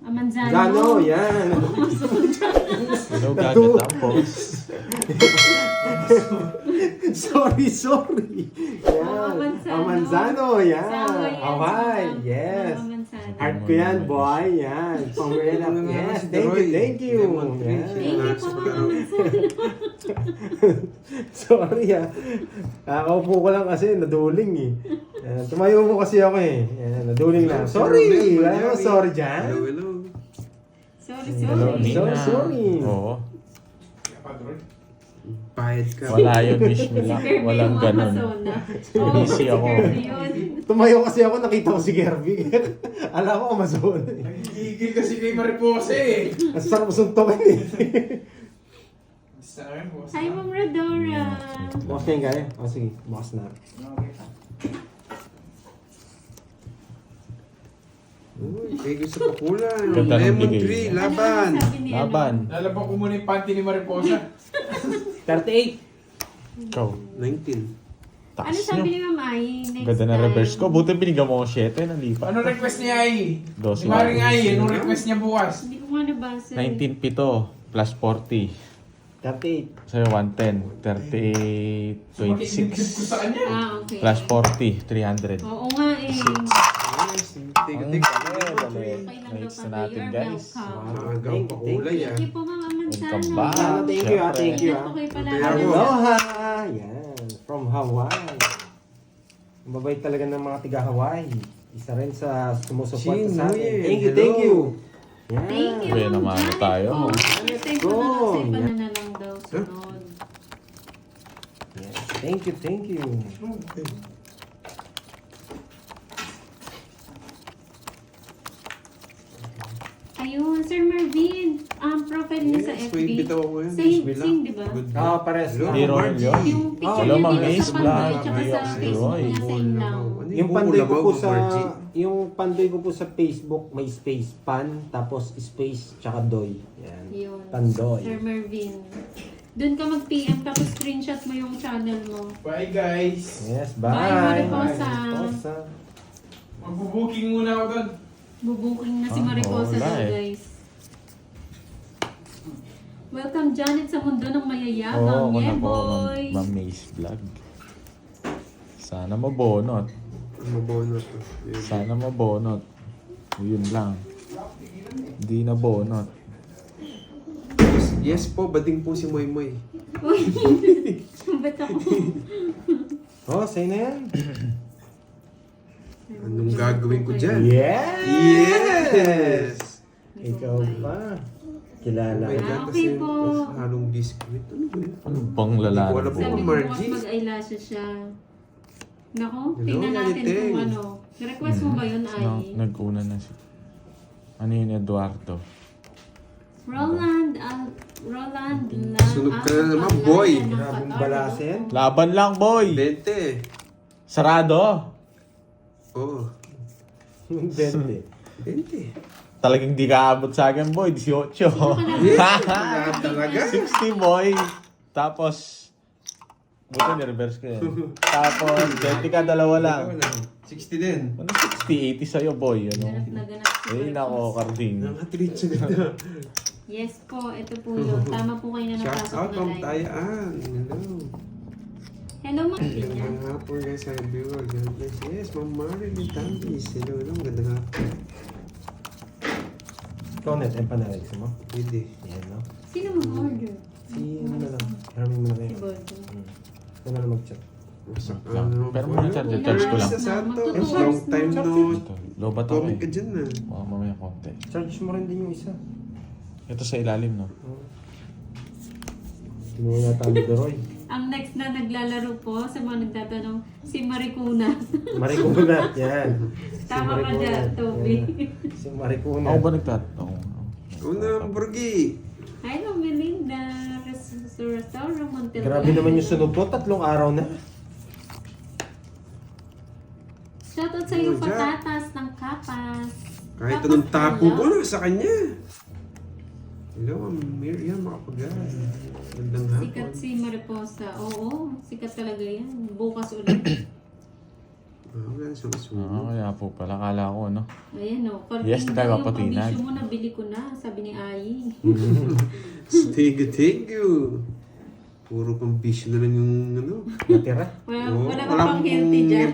Manzano. Gano, yan. Hello, gagat ang post. Sorry. Yan. Manzano. Manzano, yan. Sawa yan. Hawai, yes. Manzano. Art ko yan, boy. Yan. Pang-real up. Yes, thank you. Yan. Thank you po mga Manzano. Sorry Kakaupo ko lang kasi, naduling eh. Yan. Tumayo mo kasi ako eh. Yan, naduling lang. Sorry! Wala mo sorry dyan. Hello. Hello, Sorry. Nina. Sorry. Oo. Bayad ka. Wala yun, wish me lang. Walang ganun. Easy ako. Tumayo kasi ako, nakita ko si Gerby. Alam ko, Amazon. Gigil kasi kay Mariposa eh. Ang sarap suntokin eh. Hi, Ma'am Rodora. Bukas na yung gaya. O sige, bukas na. Uy, thank you sa pakulan. Ganda ng Lemon bigay. tree, Ano laban. ang sabi ni ano? Laban. Lalabang ko muna yung panty ni Mariposa. 38. Ikaw. 19. Ano Taas sabi nyo. ni Ma'am Ai? Next Ganda na time. reverse ko. Buti binigyan mo ko 7. Nalipa. Ano request niya ay? Dos Si Maring lang. ay, anong request niya bukas? Hindi ko nga nabasa. 19 pito plus 40. 38. Sa'yo 110. 38, Dibdib ko 26. sa kanya. Okay. Plus 40, 300. Oo nga eh. Yes, Ang tika-tika. Okay dali. lang Next daw na pa. natin, You're guys. welcome. Maagang pakulay Thank you po Ma'am Manzano. Welcome back. Thank you, thank you. Ingat po kayo pala. Kaya ako. Aloha! Yan. From Hawaii. Mabait talaga ng mga tiga Hawaii. Isa rin sa sumusuporta sa atin. Chin, Thank you, hello. thank you. Yan. Thank you, Kuya, Ma'am naman Janet tayo. po. Thank you na lang sa Go. iba na lang daw sunod. Yes. Thank you, thank you. Ayun, Sir Marvin. Profile niya sa Yes, FB. may bitaw ako yan. Same, Bismillah. same, di ba? Good Ah, pares Hello, lang. Hero Margie. yun. Yung picture Hello, niya Ma'am dito Mace sa Pandoy, Vlog. tsaka sa Mayox Facebook Leroy. niya sa Inlaw. Ano Yung pandoy ko po sa Margie? yung pandoy ko po sa Facebook may space pan tapos space tsaka doy. Yan. Yun. Pandoy. Sir Marvin. Doon ka mag-PM tapos screenshot mo yung channel mo. Bye guys. Yes, Bye, bye. Mariposa. Mariposa. Magbubuking muna ako doon. Bubuking na si Ah, Mariposa wala daw, eh. guys. Welcome Janet sa mundo ng Oo, mayayabang. ako na Yeah, po, boy! Ma'am Mace Vlog. Sana mabonot. Mabono to. Yun. Sana mabonot. Yun lang. Hindi na bonot. Yes po, bading po si Moy Moy. Uy! Ba't ako? Oh, sa'yo na yan. Anong gagawin ko dyan? Yes! Yes! Ikaw pa. Kilala May ka. Ah, gatas okay yun, po. tas halong biscuit. Ano ba yun? Ano bang lalaki? Wala po. Sabi ko Margie. bukas mag-eyelashes siya. Nako, Hello, tingnan natin Mariting. kung ano. Request mo ba yun, Ay? Nag-una na si... Ano yun, Eduardo? Roland, Roland, Sunog ka na naman, boy. Grabing balasin. Laban lang, boy! 20. Sarado! Oh, 20. 20. Talagang di ka abot sa akin, boy. 18. Wala talaga. 60, boy. Tapos... Buti ni-reverse ko yan. Tapos, 20 ka, dalawa lang. Wala. 60 din. Ano 60, 80 sa'yo, boy? Ano? Ganap na ganap. Eh, nako, Carding. Nakatreat siya ganda. Yes po, ito po yun. Tama po kayo na Shout napasok out, na Ma'am live. Tayaan. Hello. Hello, Ma'am Tina. Magandang hapon guys sa everyone. God bless. Yes, Ma'am Marilyn Tambis. Hello, hello. Magandang hapon. Ikaw net, empanada mo? Hindi. Yan, no? Sino mag-order? Si ano na lang. Harami mo na Si kayo. Boldo. Ito na lang mag-chat. Masak Lang. Pero muna charge, charge ko lang. Sa Santos. Magtutuwa. Long time no. Ito, lobat ako Comment ka eh. dyan na. Mamaya konti. Charge mo rin din yung isa. Ito sa ilalim, no? Hindi mo yata ni Deroy. Ang next na naglalaro po sa mga nagtatanong, si Maricuna. Marikunat, yan. Tama ka dyan, Toby. Si Marikunat. Ako ba nagtat? Oo. Una, Burgi. Hi, Ma'am Melinda. Restaurant Monterrey. Grabe naman yung sunog ko. 3 araw na. Shoutout sa iyo, Oh, Jack. patatas ng kapas. Kahit Kapas anong tapo pala. ko na sa kanya. Hello, Miriam Makapagal. Magandang hapon. Sikat si Mariposa. Oo, sikat talaga yan. Bukas ulit. Wala na siyang Oo, sunog. kaya po pala. Kala ko, no? Ayan o. Yes, di tayo yung papatinag. pambisyo mo, nabili ko na. Sabi ni Ai. Thank you. Puro pang bisyo na lang yung ano. Natira. Wala ka pang healthy dyan.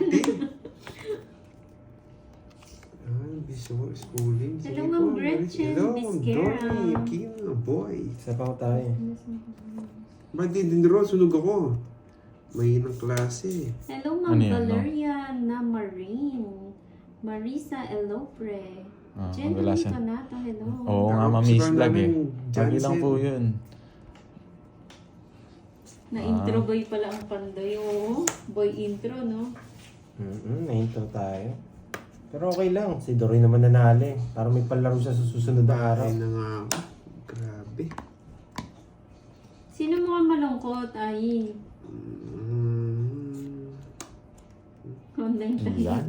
Bisyo mo, schooling. Hello, Ma'am Gretchen. Hello, Miss Ma'am Kara. Donnie. Kina, boy. Isa pa ko tayo. Ba't din ro, sunog ako. Mahinang klase. Hello, Ma'am Ano yan, Valeria na Marine. Marisa Elopre. Ah, Jen kadalasan. Canato, hello. Oo nga, Ako, mamiss si vlog eh. Barnabing Lagi lang Jansen. po yun. Na-intro boy pala ang panday. Oo, boy intro, no? Na-intro tayo. Pero okay lang. Si Dory naman nanalo eh. Parang may palaro siya sa susunod na araw. Ay na nga ako. Grabe. Sino mga malungkot, Ai? Online tayo. Yan.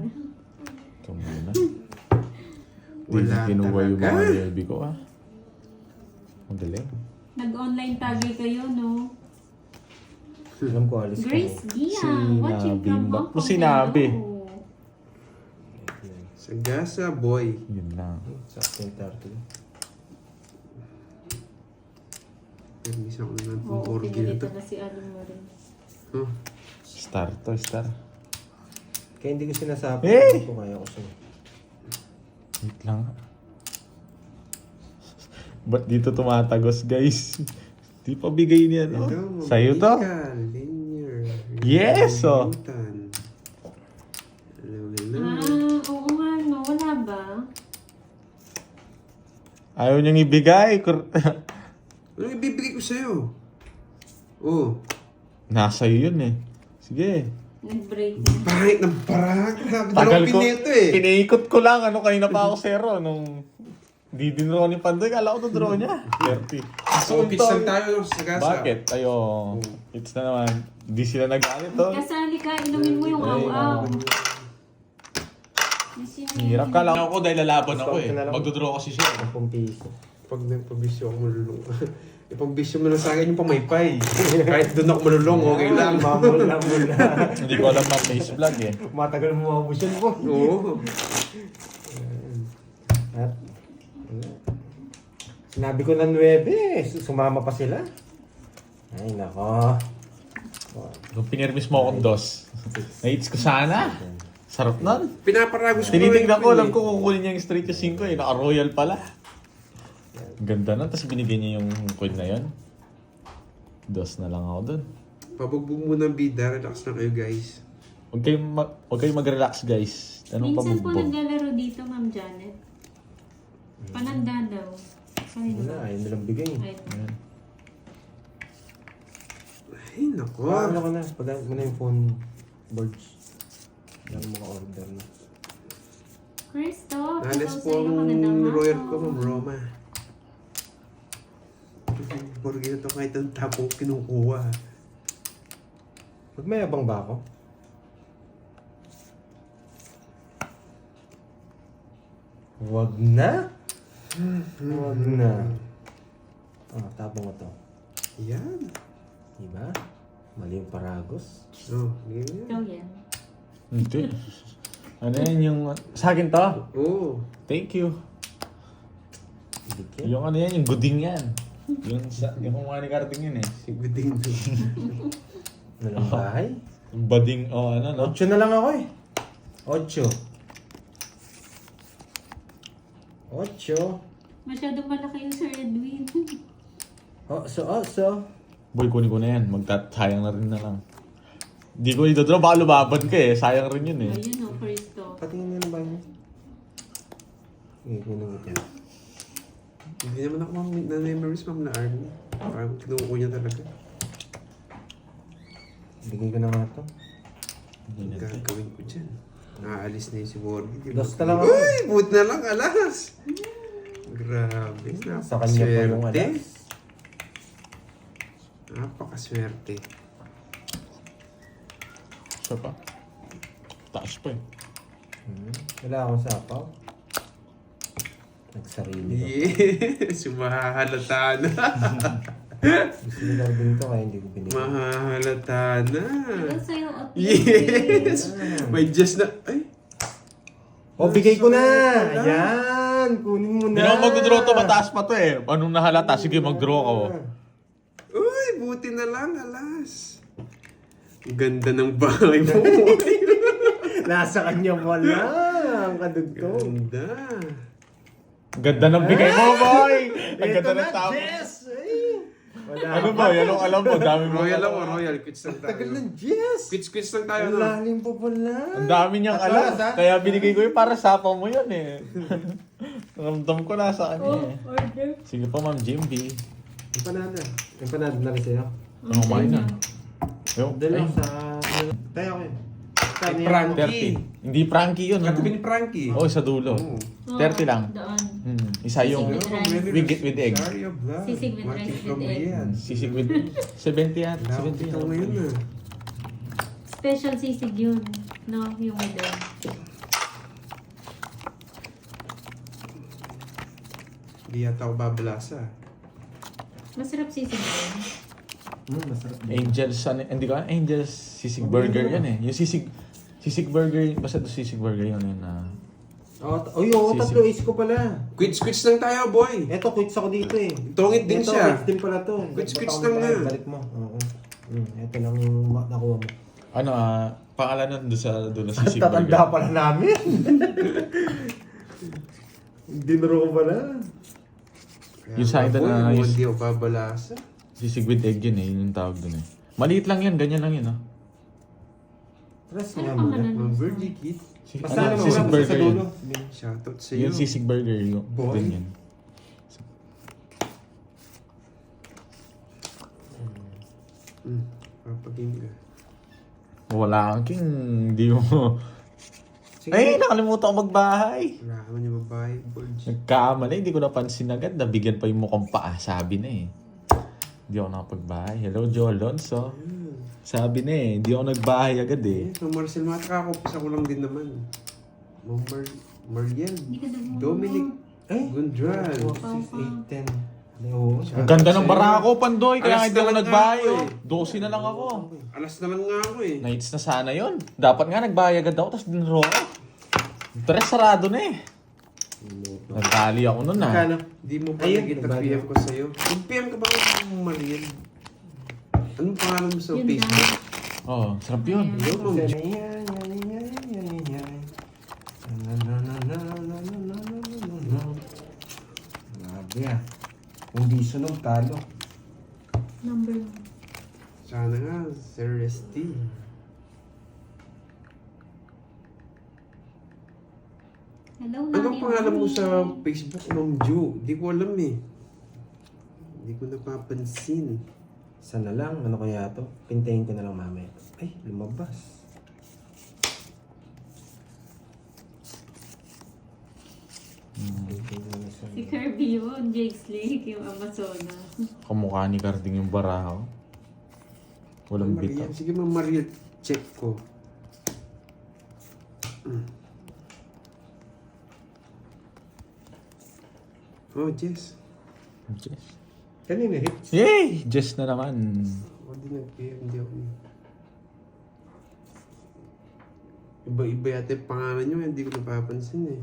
Ito muna. Wala Hindi kinuha yung mga talaga. baby ko ah. Ang galing. Nag-online tagay kayo, no? Alam ko, alis ka Grace na. Giang, watching Sinabi. from Ba't Hong mo Kong. sinabi? Hello. Sagasa, boy. Yun lang. Sakto yung 30. Permis ako na ng Oo, orgy na pinalito to. na si Aling Marin. Huh? Star to, star. Kaya hindi ko sinasabi. Eh! Hindi ko kaya ko siya. Wait lang. Ba't dito tumatagos, guys? Di pa bigay niya, no? Hello, Sa'yo to? Mika, Linear. Yes, oh. Newton. Hello. Oo nga, no? Wala ba? Ayaw niyang ibigay. Ano ibibigay ko sa'yo? Oh. Nasa iyo yun eh. Sige. Nag-break. Pangit ng parang. Grabe Tagal dalawang ko. pinito eh. Pinaikot ko lang. Ano kanina pa ako zero. Nung di dinraw ni Pandoy. Kala ko to draw niya. 30. So, pitch lang tayo sa Sagasa. Bakit? Ayo. It's na naman. Di sila nagalit to. Kasali ka, inumin mo yung Ay, aw-aw. Hirap ka lang ako dahil lalaban ako eh. Discount na lang. Magdodraw kasi siya. 10 piso. Pag nagpabisyo ako malulong. Ipambisyo mo na sa akin yung pamaypay. Kahit doon ako malulong, okay lang. Mamula mula. Hindi ko alam na face vlog eh. Matagal mo mabus yan po. Oo. At, sinabi ko na 9, sumama pa sila. Ay, nako. Kung pinirmis mo akong dos. Na-hits ko sana. Sarap nun. Pinaparagos ko Tinitignan ko, alam lang ko kukunin niya yung straight to 5 eh. Naka-royal pala. Ang ganda nun. Tapos binigyan niya yung coin na yun. Dos na lang ako dun. Pabugbog muna ang bida. Relax na kayo guys. Huwag kayong mag-relax guys. Anong Minsan po pabugbog? naglalaro dito, Ma'am Janet. Pananda daw. Ay, Wala, ayaw nilang bigay. Ay, Ayan. Ay, nako. Ano ko na, pag mo na yung phone boards. Lang maka-order na. Christoph, Alas hello po sa iyo, ang magandang royal hapon. ko, Ma'am Roma. Borgi na to kahit ang tapong kinukuha. Pag may abang ba ako? Wag na. Wag na. Tapong ko to. Yan. Diba? Mali yung paragos. Oh, ganyan. Ikaw yan. Hindi. Ano yan yung... Sa akin to? Oh. Thank you. Dikit. Yung ano yan, yung guding yan. Yung kumuha ni Carding yun eh. Siguding to. Ano lang bahay? Yung bading, ano no? 8 na lang ako eh. 8. 8. Masyadong malaki yung Sir Edwin. So. Boy, kunin ko na yan. Sayang na rin na lang. Di ko ito baka lumaban ka eh. Sayang rin yun eh. Ayun o, Christoph. Patingin mo yung bahay mo. Hindi ko nang Hindi naman ako na-memories, Ma'am, na Army. Parang kinukuha niya talaga. Bigay ko na nga to. Hindi na ito. Gagawin ko dyan. Naalis na yung si Borgi. Dos na lang ako. Uy! Buti na lang, alas! Grabe. Sa kanya pa yung Napakaswerte. alas. Napakaswerte. Siya pa. Taas pa eh. Wala akong sapaw. Nagsarili ko. Yes! Sumahalata na. Gusto nila rin to kaya hindi ko binigay. Mahahalata na. Hello sa'yo, Ate. Yes! May just na... Ay! O, bigay ko na! Wala. Ayan! Kunin mo na! Hindi na ako mag-draw to, mataas pa to eh. Anong nahalata? Sige, mag-draw ako. Uy! Buti na lang, alas. Ang ganda ng bahay mo. Nasa kanya wala! Ang kadugtong. Ganda. Ganda ng bigay mo, boy! Ang Ito ganda na, ng tao. Jess! Ay! Wala. Ano ba? Yan ang alam mo. Dami mo. Royal ako, Royal. Quits lang tayo. Tagal ng Jess! Quits lang tayo, Ang no? lalim pa pala. Ang dami niyang At alam. oras, ha? Kaya binigay ko yun para sapa mo yun eh. Ramdam ko na sa kanya Oh, eh. order. Sige pa, Ma'am Jimby. Empanada. Empanada na rin sa'yo. Ano kumain na? Yung, Dalaw ay, sa... Tayo ko yun. Ay, Frankie. 30. Hindi Frankie yun. Katabi ni Frankie. Oh, sa dulo. Oo. 30 lang. Doon. Isa yung Sisig with rice. with egg. Sorry of love. Sisig with rice with egg. Sisig with 70 yan. Lawak 70 ito yan. ngayon ah. Special sisig yun. No, yung with egg. Hindi yata ako babalasa. Masarap sisig yun. Masarap. Angels, hindi ko Angels sisig burger yan eh. Yung sisig burger, basta sisig burger yun na. Oh, yung Sisig. tatlo is ko pala. Quits lang tayo, boy. Eto, quits ako dito eh. Tungit din Eto, siya. quits din pala to. Quits Ba't ako lang nagbayad? na. Balik mo. Oo. Eto lang yung nakuha mo. Ano pangalan nun doon sa sisig burger. Tatanda pala namin. Dinuro ko pala. Yung sa akin na boy, yung hindi ako babalasa. sisig with egg yun eh. Yun yung tawag dun eh. Maliit lang yan, ganyan lang yun ah. Press Ano nga pa mo man na. ano? Virgie Kid. Basta ano, sisig basta burger sa yun. dulo. Shoutout sa iyo. Yung sisig burger yun. Boy. Din yun. Papaging ka. Wala kang king, hindi mo. Sige. Ay, nakalimutan ko magbahay. Wala ka man yung babae, Borge. Nagkamali, hindi ko napansin agad. Nabigyan pa yung mukhang paa. Sabi na eh. Hindi ako nakapagbahay. Hello, Joe Alonso. Sabi na eh, hindi ako nagbahay agad eh. So Marcel, matakakopisa ko lang din naman. Mariel. Hindi ka daw Dominic. Ay! Gundran. 6, 8, 10. Oo. Ang ganda ng barako, Pandoy. Kaya Alas hindi ako naman nagbahay nga oh. ako 12 na lang ako. Alas naman nga ako eh. Nights na sana yon. Dapat nga nagbahay agad ako, tapos dinro ako. Tres sarado na eh. Nagtali ako nun ah. Kano? Di mo pa Ayun, nakita nagbago. PM ko sa'yo. Yung PM ka ba ng Mariel? Anong pangalan mo sa Yun Facebook? Oh, sarap yun. Hello, Ma'am Jo. Grabe ah. Kung di sunog, talo. Number 1. Sana nga, Sir Resty. Hello, Anong Nani. pangalan mo sa Facebook, Ma'am Jo? Di ko alam eh. Hindi ko napapansin. Sana lang, ano kaya to? Pintayin ko na lang mamaya. Ay, lumabas. Pintayin ko na siya. Si Kirby yun, Jake's Lake, yung Amazonas. Kamukha ni Carding yung baraho. Walang Ma'am bitaw. Mariel. Sige, Ma'am Mariel. Check ko. Oh, Jess. Yes. Kanina hits. Yay! Just na naman. Ako din nag-PM, hindi ako. Iba-iba yata yung pangalan nyo, hindi ko napapansin eh.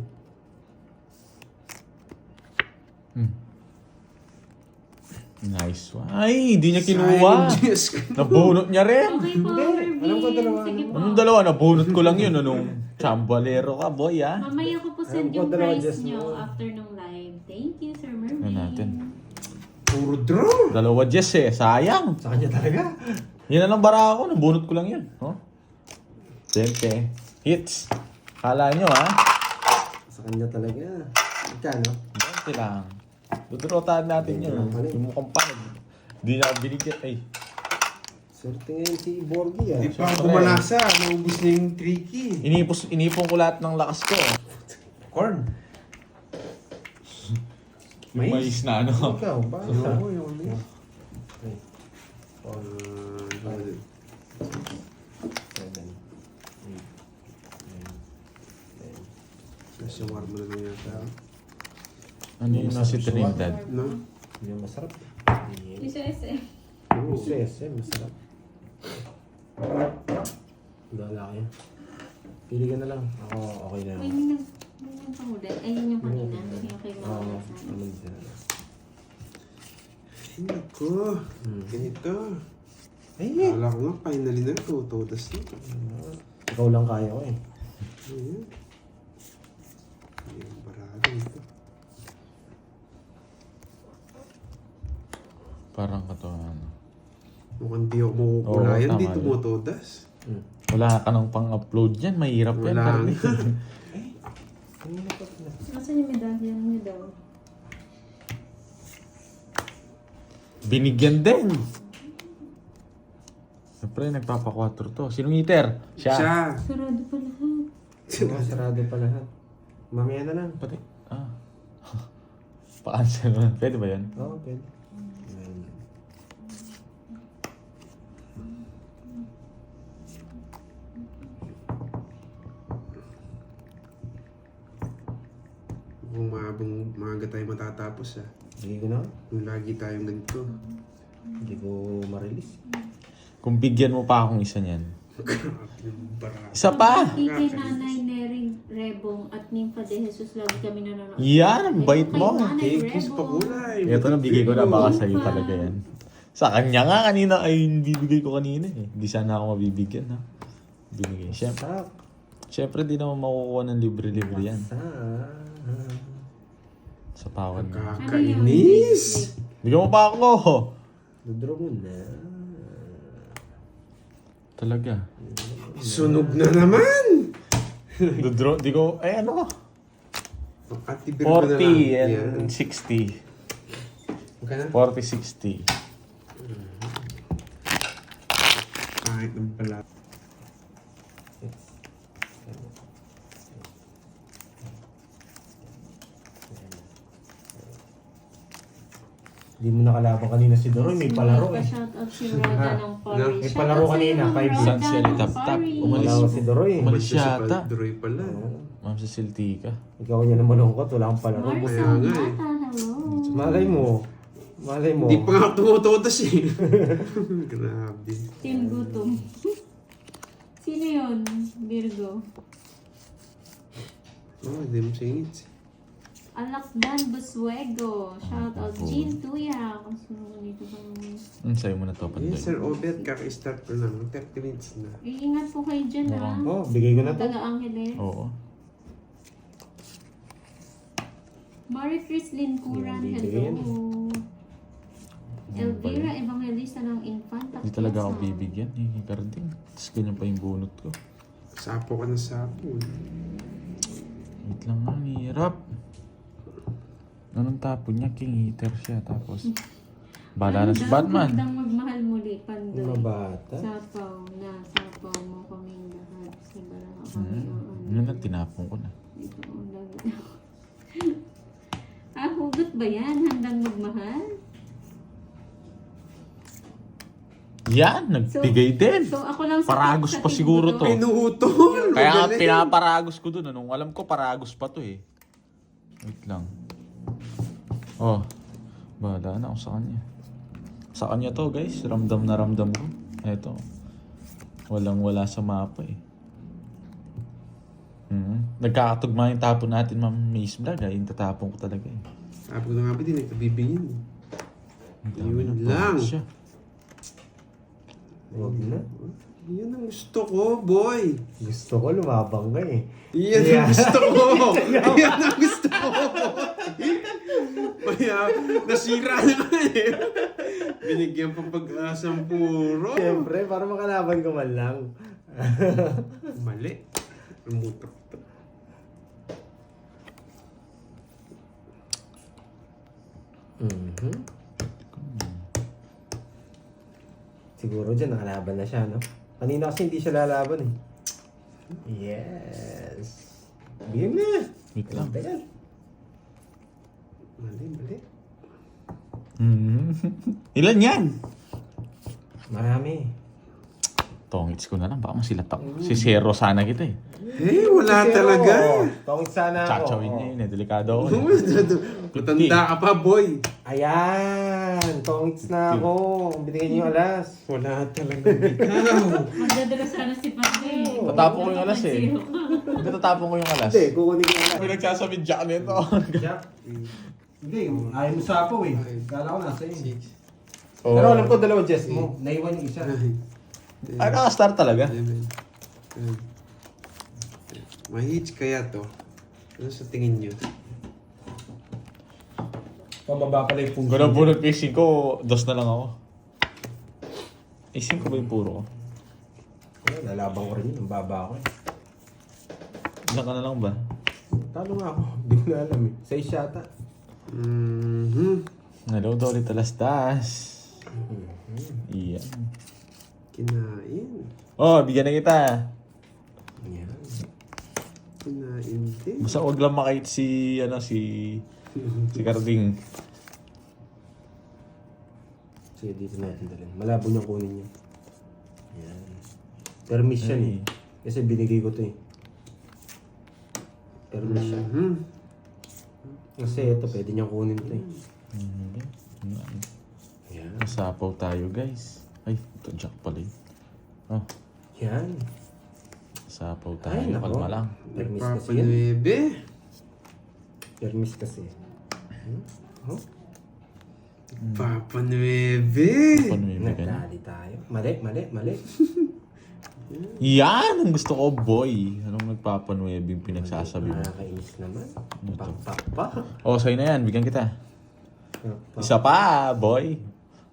Nice one. Ay, hindi niya kinuha. Sayang, Jess. Nabunot niya rin. Okay po, Kirby. Alam ko dalawa, Sige po. Anong dalawa? Nabunot ko lang yun. Anong chambalero ka, boy ah. Mamaya ko po send Alam ko, yung dalawa, price Jess, nyo mo. after nung live. Thank you, Sir Mermaid. Ano natin? Puro draw. Dalawa Jess eh. Sayang. Sa kanya talaga. Yan na lang bara ako. Nabunot ko lang yun. Oh. 20. Hits. Kala nyo ha? Sa kanya talaga. Magkano? 20 lang. Dudrotahan natin 20 yun. lang pala eh. Yung mukhang pag. Hindi na binigyan. Ay. Swerte ngayon si Borgie ah. Di pa Siyempre. gumalasa, naubos na yung tricky. Inipon ko lahat ng lakas ko. Corn. Yung mais na ano. Ikaw, ba? Oo, yung ano yun. Okay. 7, 8, 9, 10. Nasa warma na lang yata. Ano yun na si Trinidad? No? Hindi masarap. Isa SM. Oo. SM, masarap. Dala kayo. Pili ka na lang. Ako, okay na. May nagpahulay. Ayun yung kanina. Yung kay Oo, Mama. naman din na. Nako, ganito. Ay, Akala ko nga, finally na ito. Todas na. ikaw lang kaya ko eh. Ayan. Ayan, barado ito. Parang kato ano. Mukhang di ako makukulayan. Oo, Di tama yun. tumutodas. Wala ka nang pang-upload yan. Mahirap yan. Wala Carly. nga. Nasaan yung medallion niya daw? Binigyan din. Siyempre, nagpapa-4 to. Sinong eater? Siya. Sarado pa lahat. Sarado pa lahat. Mamaya na lang. Pati. Pa-answer na. Pwede ba yan? Oo, pwede. Ayan. Kung maaga tayo matatapos Hindi ko na. Kung lagi tayong ganito. Hindi ko ma-release. Kung bigyan mo pa akong isa niyan. Grabe yung barado. Isa pa! Kay Nanay Neri Rebong at Nympha de Jesus lagi kami nanonood. Yan, ang bait mo. Thank you pa kulay. Ito na bigay ko na. Baka sa'yo talaga yan. Sa kanya nga kanina. Ay, hindi bigay ko kanina eh. Hindi sana ako mabibigyan ha. Binigay. Siyempre, Sak. siyempre di naman makukuha ng libre-libre yan. Sak. Sa pawan mo. Kakainis! Bigyan mo pa ako! Dudro mo na. Talaga. Sunog na naman! Dudro, di ko, ay ano? Ati Virgo na 40 lang. and 60. Magkano? 40-60. Kahit ng pala. Hindi mo nakalaban kanina si Doroy. May palaro eh. Shoutout si Roda ng Paris. May palaro kanina, 5 San Cielo Tap-Tap. Umalis. Wala ko si Doroy eh. Umalis Siya si yata. Padroy pala. Ma'am Ceciltica. Ikaw niya na malungkot. Wala kang palaro. Marcel Kaya nga eh. Mata, hello. Malay mo. Malay mo. Hindi pa nga tumutotas eh. Grabe. Team Gutom. Sino yun? Virgo. Oh, hindi mo singit. Alakdan Busuego. Shoutout. Jean Tuya. Kasunod dito pa naman. Sa'yo mo na to, Pandoy. Yes, Sir Obet, kaka-start ko lang. 30 minutes na. Iingat po kayo dyan ha. Oh, bigay ko na to. Taga Angeles. Oo. Marie Crislin Curan. Yan, bibigyan. Hello. Elvira Evangelista ng Infanta. Hindi talaga ako Quezon. bibigyan. Eh, Garding. Tapos ganyan pa yung bunot ko. Sapo ka ng sapo. Wait lang nga, hirap. Anong tapo niya? King Eater siya. Tapos, bala na si Batman. Magandang magmahal muli, Pandoy. Mga bata. Sapaw mo kaming lahat. Sigara ka kami. Yun lang, tinapon ko na. Ito, hugot ba yan? Handang magmahal? Yan, nagbigay din. So, ako lang sa Paragos sa pa siguro to. Pinutol! Kaya nga Magaling. pinaparagos ko dun. Anong alam ko, paragos pa to eh. Wait lang. Oh, bahala na ako sa kanya. Sa kanya to guys, ramdam na ramdam ko. Eto. Walang wala sa mapa eh. Nagkakatugma yung tapon natin, Ma'am Miss Vlog. Yung tatapon ko talaga eh. Sabi ko na nga ba din, nagkabibingin. Ang dami Yun ng lang. points siya. Huwag na. Yan ang gusto ko, boy. Gusto ko lumabang ka eh. Yan ang gusto ko. Yan ang gusto ko. Kaya, nasira na nga eh. Binigyan pa pag-asang puro. Siyempre, para makalaban ka man lang. Mali. Rumutok to. Siguro dyan, nakalaban na siya, no? Kanina kasi hindi siya lalaban eh. Yes. Bigyan na. Wait lang. Tagal. Mali. Ilan yan? Marami. Tongits ko na lang. Baka masilat ako. Si Zero sana kita eh. Eh, wala talaga. Tongits sana ako. Chachawin niya yun eh. Delikado ako. Matanda ka pa, boy. Ayan, tongits na ako. Binigyan niyo yung alas. Wala talaga ikaw. Magdadala sana si Pati. Tatapon ko yung alas eh. Hindi tatapon ko yung alas. Hindi, kukunin ko yung alas. Pinagsasabi Jack nito. Jack. Hindi, ayaw mo sa apo eh. Kala ko nasa yun. Oh. Pero alam ko dalawa Jess mo. Naiwan yung isa. Ay, nakastart talaga. Mahits kaya to. Ano sa tingin nyo? Pababa pala yung puso. Ganun po nag-pacing ko, dos na lang ako. Pacing ko ba yung puro ko? Ayun, lalabang ko rin yun. Ang baba ko eh. Ilan ka na lang ba? Talo nga ako. Hindi ko na alam eh. 6 yata. Hello, Dolly Talastas. Iyan. Kinain. Oh, bigyan na kita. Ayan. Kinain din. Basta huwag lang makait si Carding. Sige, dito natin dalhin. Malabo niyang kunin yan. Ayan. Permis yan eh. Kasi binigay ko to eh. Permis siya. Kasi ito, pwede niyang kunin to eh. Ayan. Nasapaw tayo, guys. Ay, ito Jack pala yun. Oh, Yan. nasapaw tayo. Ay, nako. Kalma lang. Permis kasi yan. Papanuebe. Permis kasi. Oh? Papanuebe. Paano may ganyan? Nagdali tayo. Mali. Yan! Ang gusto ko, boy. Anong nagpapanuebing pinagsasabi mo? Nakakainis naman. Ano to? Pak. Oh, sa'yo na yan. Bigyan kita. Isa pa, boy.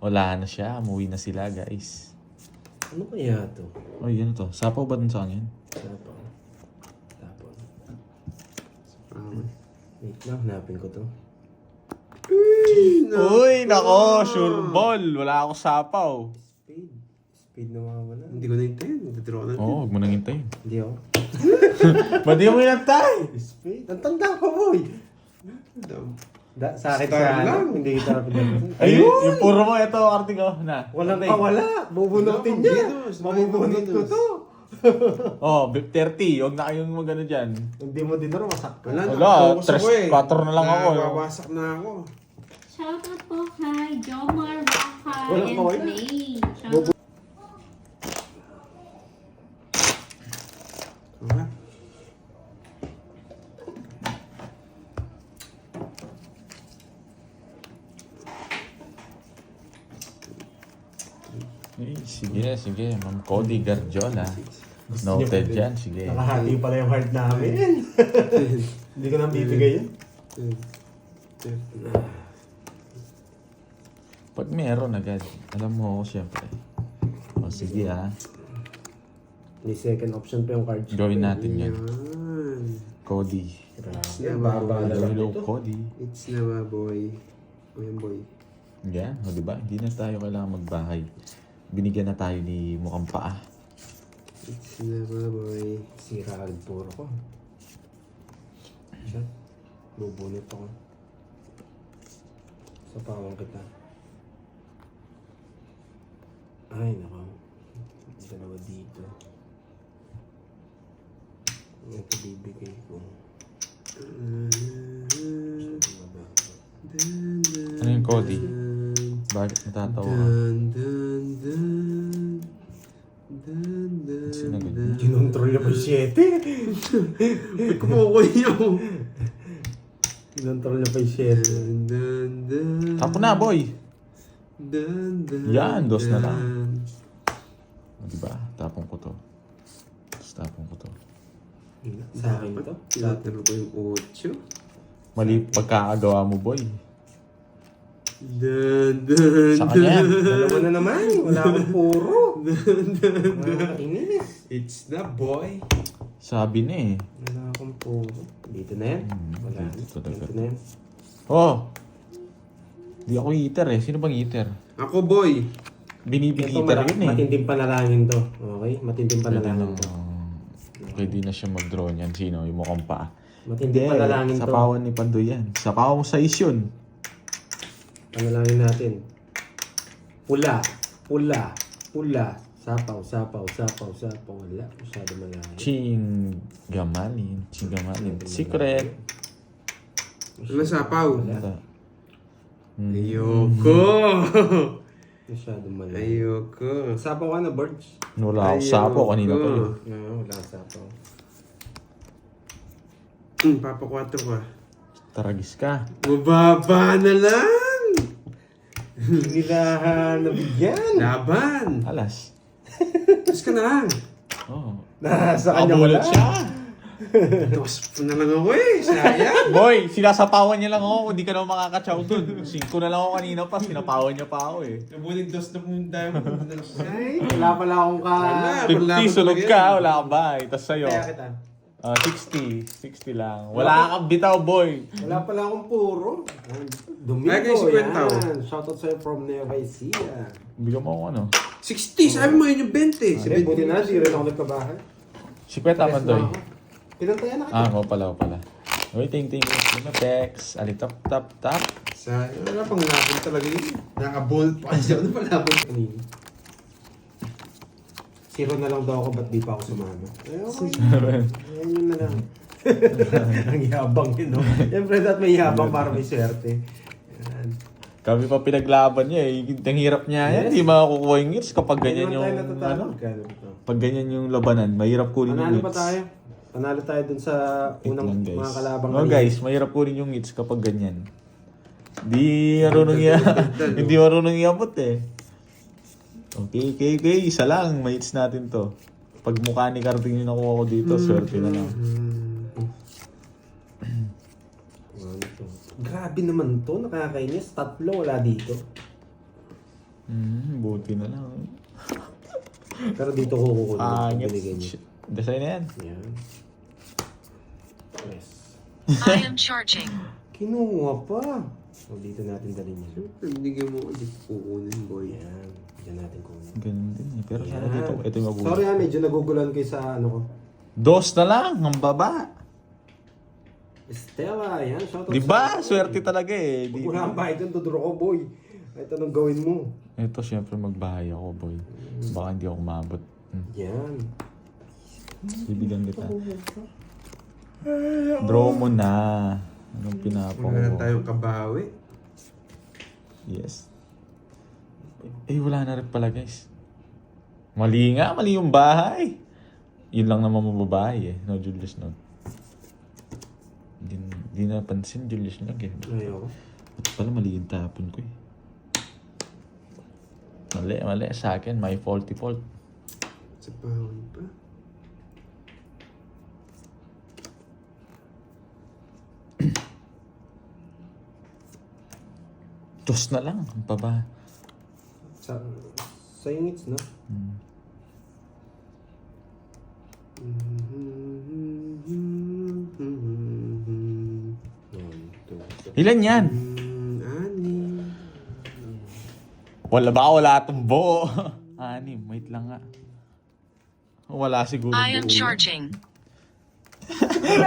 Wala na siya. Umuwi na sila, guys. Ano kaya to? Oh, yan to. Sapaw ba dun sa akin? Tapon. Wait lang, hanapin ko to. Uy, nako! Sure ball! Wala ako sapaw. Speed na mawawala. Hindi ko na-intend. Nagdraw na. Oo, huwag mo nang hintayin. Hindi ako. Ba't di mo inantay? Speed? Ang tanda ko, boy! Sa akin Star sa lang. ano, hindi kita napinapin. Ay, yung puro mo, ito, Arting, oh, na. Walang Arting. kawala! Bubunutin niya! Pambinos, Mabubunot ko pambinos. to! Oh, 30. Huwag na kayong magano dyan. Hindi mo din na masak ka. Wala, Wala, nakafocus ako eh. 4 na lang ako, eh. Nawawasak na ako. Shoutout po kay Jomar Roca Walang and kawala. Play. Shoutout. Diba? Eh, sige. Ma'am Cody Garjola. Noted yan, sige. Nakahati pala yung heart namin. Hindi ko nang bibigay yun. Pag meron agad, alam mo ako siyempre. O sige May second option pa yung card. gawin natin yan. Yan. Cody. Yan, baba na lang Hello, dito. Cody. It's na boy. O yan, boy. Yan, o diba? Hindi na tayo kailangan magbahay. Binigyan na tayo ni mukhang paa. It's na boy. Sira agad puro ko. Siya. Bubunot ako. Sa pawang kita. Ay, nako. Dalawa dito. Ito bibigay ko. Ano yung Cody? Bakit natatawa ka? Sinagad niya. Kinontrol niya pa yung 7. May kumukuha niyo. Kinontrol niya pa yung 7. Tapo na, boy! Yan, dos na lang. O diba? Tapong ko to. Tapos tapong ko to. Sa akin to. Tinatalo ko yung 8. Mali pagkakagawa mo, boy. Sa Sa kanya yan. Dalawa na naman. Wala akong puro. Nakakainis. It's the boy. Sabi na eh. Wala akong puro. Dito na yan. Wala na. dito talaga. Dito na yan. Oh! Di ako eater eh. Sino bang eater? Ako boy. Binibig Ito eater yun eh. matinding panalangin to. Okay? Matinding Pwede panalangin na, to. pwede na siya mag-draw niyan. Sino? Yung mukhang paa. Matinding panalangin to. Sapawan ni Pandoy yan. Sapawan mo sa yun. Panalangin natin. Pula. Sapaw. Wala. Masyado malayo. Chingamalin. Secret. Ano sapaw? Wala. Ayoko. Masyado malayo. Ayoko. Sapaw ka na, birds. Wala akong sapo kanina pa yun. Wala kang sapaw. Papa 4 ka. Taragis ka. Mababa na lang. Hindi nila nabigyan. Laban. Alas. Tapos ka na lang. Oh. Nasa kanya Kabulot wala. siya. Tapos na lang ako eh. Sayang. Boy, sinasapawan niya lang ako. Hindi ka naman makakachaw dun. 5 na lang ako kanina pa. Sinapawan niya pa ako eh. Nabuning dos na punta mo. Ay, wala pala akong Wala. 50, sunod ka. Wala ka ba? Tapos sa'yo. Kaya kita. 60 lang. Wala kang bitaw, boy. Wala pala akong puro. Domingo, Ay, kayo 50 ako. yan. Shoutout sa'yo from Nueva Ecija. Bigyan mo ako ano. 60. Sabi mo yun yung 20. Hindi, buti na, di rin ako nagkabahay. Si Kweta Mandoy. Pinantayan na kita. Ako pala. Waiting. Text. Tap. Sayang. Wala pang laban talaga yun. Naka-bolt pa siya. Ano pa laban? Kanina. 0 na lang daw ako, ba't di pa ako sumama? Ay, okay. Ayan yun na lang. Ang yabang yun, no? Siyempre, dapat may yabang para may swerte. Ayan. Kami pa pinaglaban niya eh. Ang hirap niya yan. Hindi makakukuha yung hits kapag ganyan yung ano. Pag ganyan yung labanan, mahirap kunin yung Panalo hits. pa tayo. Panalo tayo dun sa Wait unang lang, guys. mga kalabang. No guys, mahirap kunin yung hits kapag ganyan. Hindi marunong iabot eh. Okay. Isa lang. May hits natin to. Pag mukha ni Carding yung nakuha ko dito, swerte na lang. Grabe naman to, nakakainis. 3 wala dito. Buti na lang. Pero dito ko kukunin. Binigay niya. Shit. Design na yan. Yan. Press. I am charging. Kinuha pa. O, dito natin dalhin yan. Binigyan mo ulit kukunin, boy. Yan. Diyan natin kunin. Ganun din eh. Pero sana Yan. dito, ito yung mabuti. Sorry medyo nagugulan kayo sa ano ko. 2 na lang, ang baba. Stella, yan. Shoutout Diba? sa'yo. Swerte talaga eh. Pag wala kang bayad dyan, duduro ko, boy. Kahit anong gawin mo. Ito, syempre magbahay ako, boy. Baka hindi ako umabot. Yan. Bibigyan kita. Draw mo na. Anong pinapang Wala na mo? tayong kabawi. Yes. Eh, wala na rin pala, guys. Mali yung bahay. Yun lang naman mababahay eh. No, Julius, no. Hindi napansin, Julius, no. Ayoko. Ba't pala mali yung tapon ko eh. Mali. Sa akin, may fault. Sa pahon pa. Dos na lang. Ang baba. Sa ingits, no? Ilan yan? Ani. Wala itong buo. 6. Wait lang nga. Wala siguro. I am buo. charging.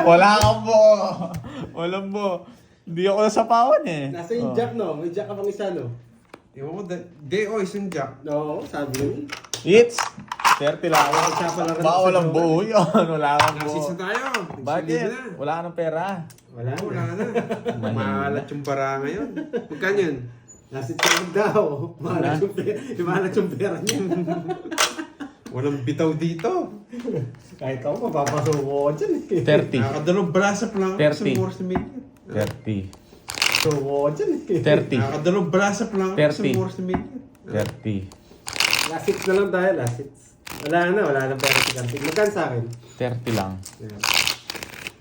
Wala kang buo. Walang buo. Hindi ako nasapawan eh. Nasa yung jack, no? May jack ka pang isa, no? Ewan ko, isang jack. Oo, sabi ko yun. Hits! 30 lang. Isa pa lang. Baka walang buo yun. Wala kang buo. Nasis na tayo. Bakit? Na. Wala ka ng pera. Wala na. Wala na. Mahalat yung bara ngayon. Magkano yun? Nasa tiyog daw. Mahalat yung pera niya. Walang bitaw dito. Kahit ako, mapapasuko ko dyan eh. 30. Nakakadalong braso pa lang ako sa 30. oras na million. 30. Suko ko dyan eh. 30. Nakakadalong braso pa lang ako sa 30. oras na million. 30. Last hits na lang tayo, last hits. Wala na pera si Kantig. Magkan sa akin? 30 lang. Yeah.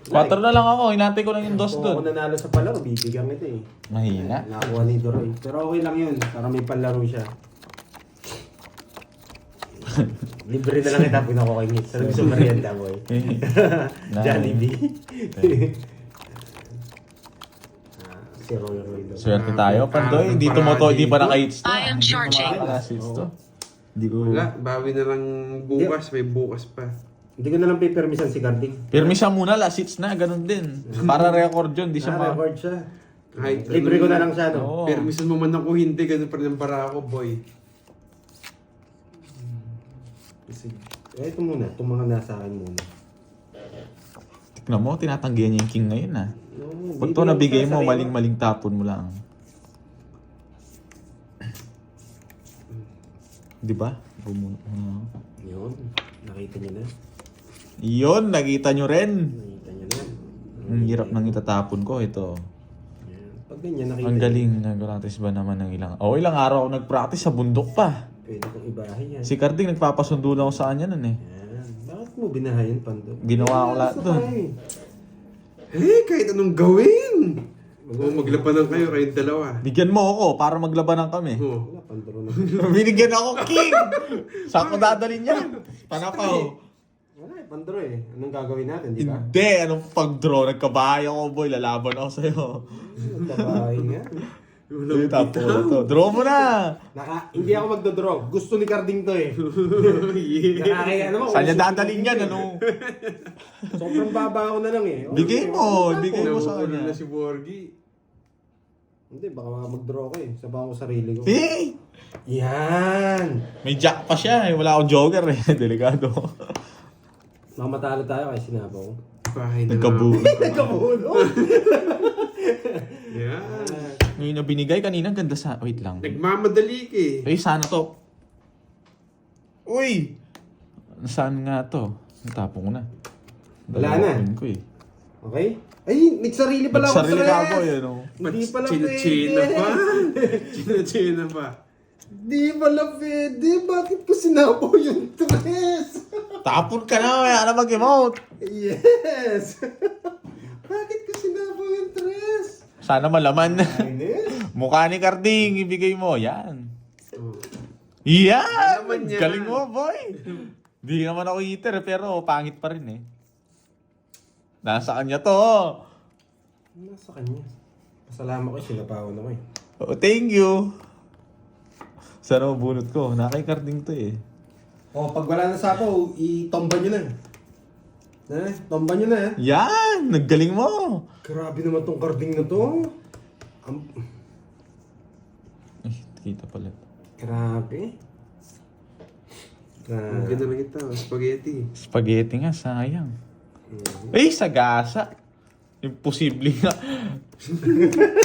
4 na lang ako. Hinantay ko lang yung dos Kung ako doon. nanalo sa palaro, bibigyan kita eh. Mahina. Nakakuha ni Doroy. Pero okay lang yun, para may palaro siya. Libre na lang kita pag nakuha kay Nitz. Sabi ko sa merienda, boy. Jollibee. Si Roy Roy. Swerte tayo, Pandoy. Hindi tumoto, hindi pa naka-hits to. I am charging. Naka-hits to. Hindi ko... Wala, bawi na lang bukas. May bukas pa. Hindi ko na lang pipermisan si Carding. Pirmi siya muna, last hits na, ganun din. Para record yun, di siya ma... Record siya. Kahit Libre ko na lang siya, no? Oo. Permisan mo man ako hindi, ganun pa rin ang bara ako, boy. Sige. Ito muna. Itong mga nasa akin muna. Tignan mo, tinatanggihan niya yung king ngayon ah. No, Pag to nabigay mo, maling-maling tapon mo lang. Di ba? Yun. Nakita niyo na. Yun, nakita nyo rin. Nakita niyo na. Ang hirap nang itatapon ko ito. Yan. Pag ganyan, nakita Ang niyo. galing, nag-practice ba naman ng ilang araw ako nag-practice sa bundok pa. Pwede kong ibahin yan. Si Carding, nagpapasundo lang ako sa kanya nun eh. Yan. Bakit mo binahayan, Pando? Ginawa ko lahat Gusto dun. ka eh. Kahit anong gawin. Maglabanan kayo, kayong dalawa. Bigyan mo ako para maglabanan kami. Oh. Wala, Pandro na. Binigyan ako king! Saan ko dadalhin yan? Panapaw. Wala eh, Pandro eh. Anong gagawin natin, di ba? Hindi, anong pag-draw? Nagkabahay ako boy, lalaban ako sa'yo. Nagtabahay nga. Hindi, tapo to. Draw mo na! Hindi ako magdodraw. Gusto ni Carding to eh. Nakakaya naman. Saan niya dadalhin yan? Ano? Sobrang baba ako na lang eh. Bigay mo, bigay mo sa Nabukulo kanya. na si Borgie. Hindi, baka mag-draw ko eh. Sabahan ko sarili ko. Hey! Yan! May jack pa siya eh. Wala akong joker eh. Delikado. Mamatalo tayo kaya sinabaw ko. Bahay na Nagkabuo. Nagkabulo! Yan. Ngayon na binigay kanina, ganda sa... Wait lang. Nagmamadali ka eh. Eh, sana to. Uy! Saan nga to? Natapon ko na. Wala na. Dalawin ko eh. Okay? Ay, nagsarili pala ako Nagsarili stress! ka ako eh, no? Hindi pala China-china pwede! pa. China-china pa. Di pala pwede! Bakit ko sinabaw yung tres? Tapon ka na, kaya na mag-emote. Yes! Bakit ko sinabaw yung tres? Sana malaman. Ayun. Mukha ni Carding, ibigay mo. Yan. Oh. Yan! Alaman niya. Galing mo, boy. Di naman ako hitter, pero pangit pa rin eh. Nasa kanya to. Nasa kanya. Pasalamat ko, sinabawan ako eh. Oh, thank you. Sana mabunot ko. Nakay Carding to eh. O, pag wala na sa ako, itomba nyo na. Tomba nyo na. Yan! Naggaling mo. Grabe naman tong Carding na to. Ay, kita pala. Grabe. Ang ganda na kita. Spaghetti. Spaghetti nga, sayang. Eh, sagasa. Imposible nga.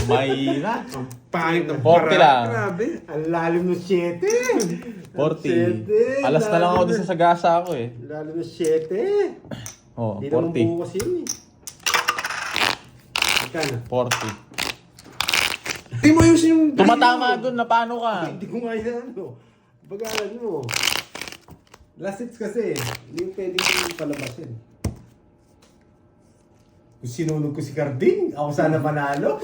May na. Pangit ng 40 lang. Grabe. Ang lalim ng 7. 40. Alas na lang ako dun sa sagasa ako eh. Lalim ng 7. Oh, Hindi naman 40. bukas yun eh. Magkano? 40. Hindi mo ayusin yung... Tumatama dun, na paano ka? Hindi ko nga yan ano. Bagalan mo. Last hits kasi. Hindi yung pwedeng palabasin. Kung sinunog ko si Carding, ako sana panalo.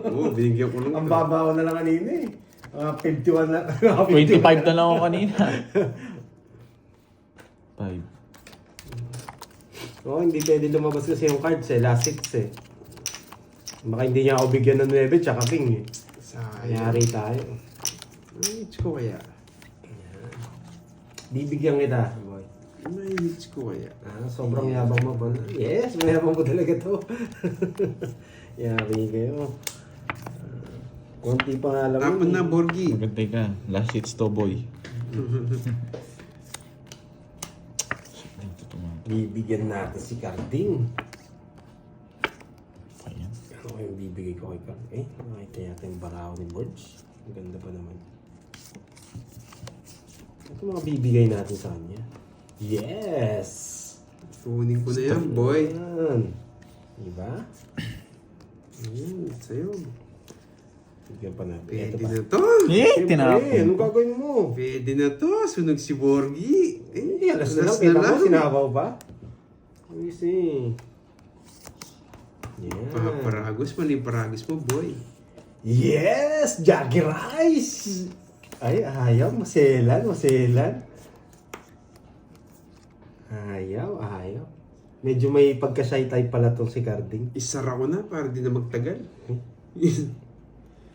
Oo, binigyan ko lang. Ang baba ko na lang kanina eh. 51 na. 25 na lang ako kanina. 5. Oo, hindi pwede lumabas kasi yung cards eh. Last hits eh. Baka hindi niya ako bigyan ng 9 tsaka king eh. Sayang. Kayari tayo. May hits ko kaya. Bibigyan kita, boy. May hits ko kaya. Sobrang yabang mo ba? Yes, mayabang mo talaga to. Yari kayo. Konti pa nga lang. Tapon yun na, eh. Borgie. Maganda ka. Last hits to, boy. Bibigyan natin si Carding. Ayan. Ano yung bibigay ko kay Carding? Nakita yata yung baraho ni Borge. Ang ganda pa naman. Ito mga bibigay natin sa kanya. Yes! Kunin ko na yan, boy. Yan. Diba? Sa'yo. Bigyan pa natin. Pwede Ito pa. na to. Eh, Siyempre, tinapon. anong gagawin mo? Pwede na to. Sunog si Borgie. Hindi, alas na lang. Kita mo, sinabaw pa? Let me see. Yeah. Paparagos, maliparagos mo, boy. Yes! Jaggy Rice! Ay, ayaw. Maselan, maselan. Ayaw, ayaw. Medyo may pagka-shy type pala tong si Carding. Isara ko na para di na magtagal.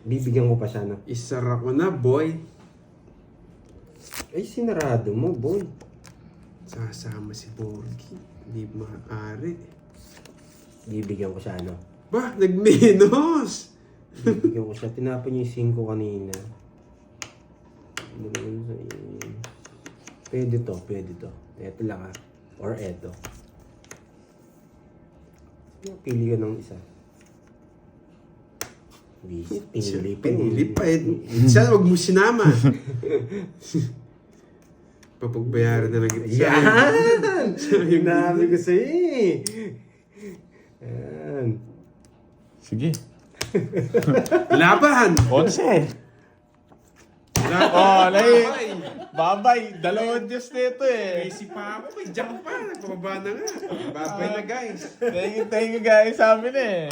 Bibigyan ko pa siya, no? Isara ko na, boy. Ay, sinarado mo, boy. Sasama si Borgie. Hindi maaari. Bibigyan ko siya, no? Bah, nagmenos! Bibigyan ko siya. Tinapon niya yung 5 kanina. Pwede to, pwede to. Ito lang ha. Or eto. Pili ka ng isa. Pinili pa. Pinili pa eh. Minsan, huwag mo sinama. Papagbayaran na lang kita. Yan! Sinabi ko sa'yo eh. Yan. Sige. Laban! 11. Oh, lay. Babay. Dalawang Diyos nito eh. Crazy pa ako. May jack pa. Nagpababa na nga. Babay na guys. Thank you guys sa amin eh.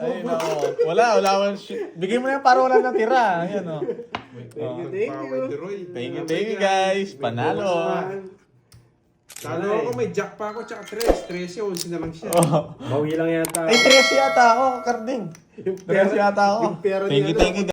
Ay, no. Wala akong shit. Bigay mo na yung para wala natira. Ayan o. Thank you. Thank you guys. Panalo. Talo ako, may jack pa ako, tsaka 3. 13, 11 na lang siya. Oh. Bawi lang yata. Ay, 13 yata ako, Karding. 13 yata ako. Yung pera Thank niya, you